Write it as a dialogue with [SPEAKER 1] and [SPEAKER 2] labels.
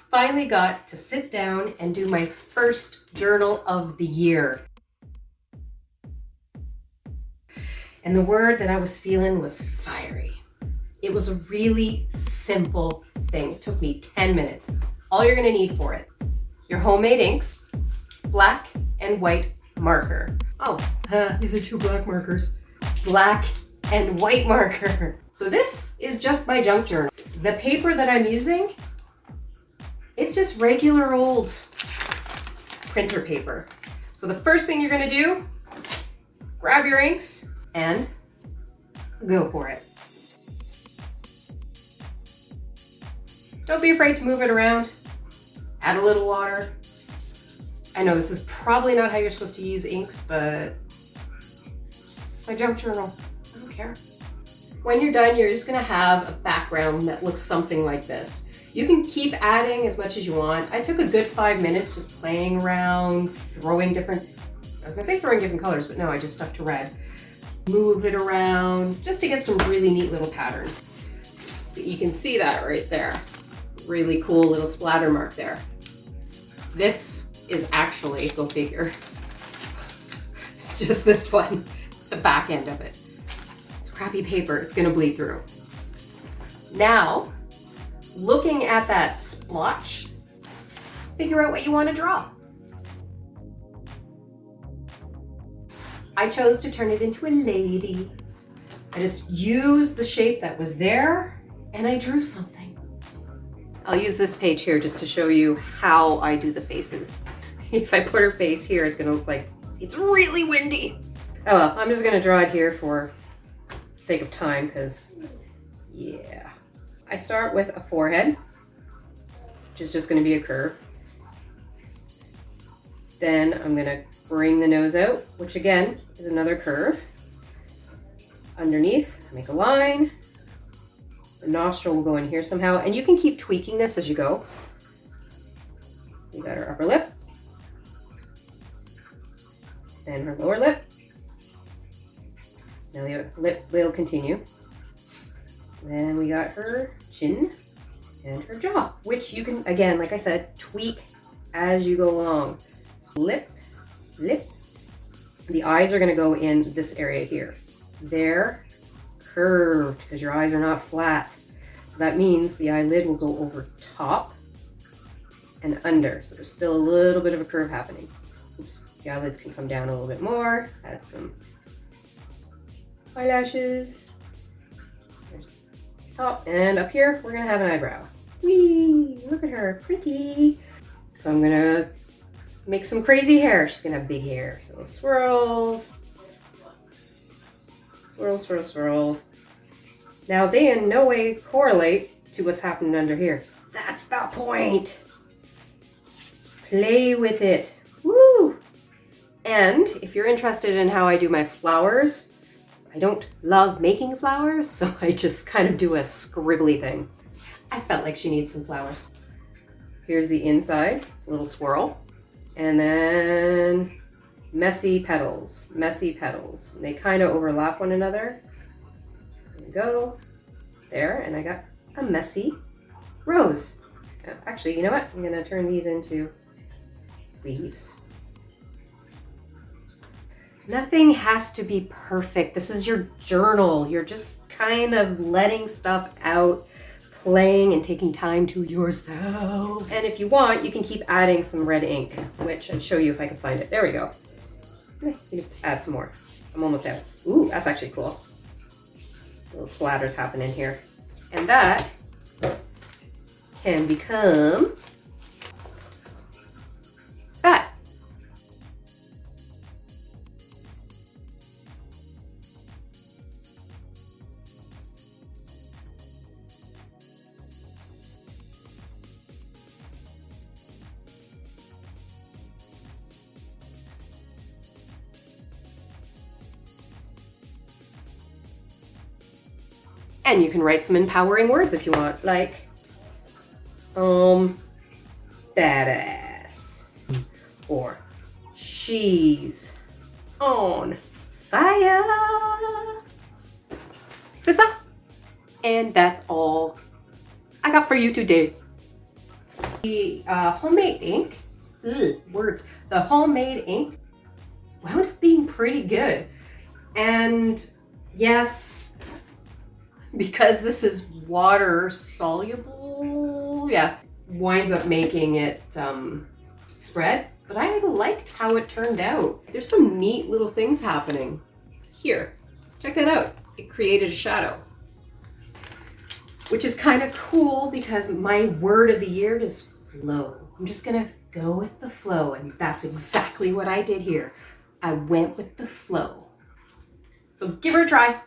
[SPEAKER 1] finally got to sit down and do my first journal of the year. And the word that I was feeling was fiery. It was a really simple thing. It took me 10 minutes. All you're gonna need for it, your homemade inks, black and white marker. Oh, these are 2 black markers. Black and white marker. So this is just my junk journal. The paper that I'm using, it's just regular old printer paper. So the first thing you're gonna do, grab your inks and go for it. Don't be afraid to move it around. Add a little water. I know this is probably not how you're supposed to use inks, but it's my junk journal. I don't care. When you're done, you're just gonna have a background that looks something like this. You can keep adding as much as you want. I took a good 5 minutes just playing around, throwing different colors, but no, I just stuck to red. Move it around just to get some really neat little patterns. So you can see that right there. Really cool little splatter mark there. This is actually, go figure, just this one, the back end of it. It's crappy paper, it's gonna bleed through. Now, looking at that splotch, figure out what you want to draw. I chose to turn it into a lady. I just used the shape that was there and I drew something. I'll use this page here just to show you how I do the faces. If I put her face here, it's gonna look like it's really windy. Oh well, I'm just gonna draw it here for the sake of time because, yeah. I start with a forehead, which is just gonna be a curve. Then I'm gonna bring the nose out, which again is another curve. Underneath, make a line. The nostril will go in here somehow, and you can keep tweaking this as you go. You got her upper lip, and her lower lip. Now the lip will continue. Then we got her chin and her jaw, which you can, again, like I said, tweak as you go along. Lip, lip. The eyes are gonna go in this area here. They're curved because your eyes are not flat. So that means the eyelid will go over top and under. So there's still a little bit of a curve happening. Oops, the eyelids can come down a little bit more. Add some eyelashes. There's top, and up here, we're gonna have an eyebrow. Whee, look at her, pretty. So I'm gonna make some crazy hair. She's gonna have big hair. So swirls, swirls, swirls, swirls. Now they in no way correlate to what's happening under here. That's the point. Play with it. Woo! And if you're interested in how I do my flowers, I don't love making flowers, so I just kind of do a scribbly thing. I felt like she needs some flowers. Here's the inside. It's a little swirl. And then messy petals, messy petals. They kind of overlap one another. There we go. There, and I got a messy rose. Actually, you know what? I'm gonna turn these into leaves. Nothing has to be perfect. This is your journal. You're just kind of letting stuff out, playing and taking time to yourself. And if you want, you can keep adding some red ink, which I'd show you if I can find it. There we go. You just add some more. I'm almost out. Ooh, that's actually cool. Little splatters happening here. And that can become that. And you can write some empowering words if you want, like, badass, or she's on fire, sissa. And that's all I got for you today. The homemade ink, words, the homemade ink wound up being pretty good. And yes, because this is water soluble, yeah, winds up making it spread. But I liked how it turned out. There's some neat little things happening. Here, check that out. It created a shadow, which is kind of cool because my word of the year is flow. I'm just gonna go with the flow, and that's exactly what I did here. I went with the flow. So give her a try.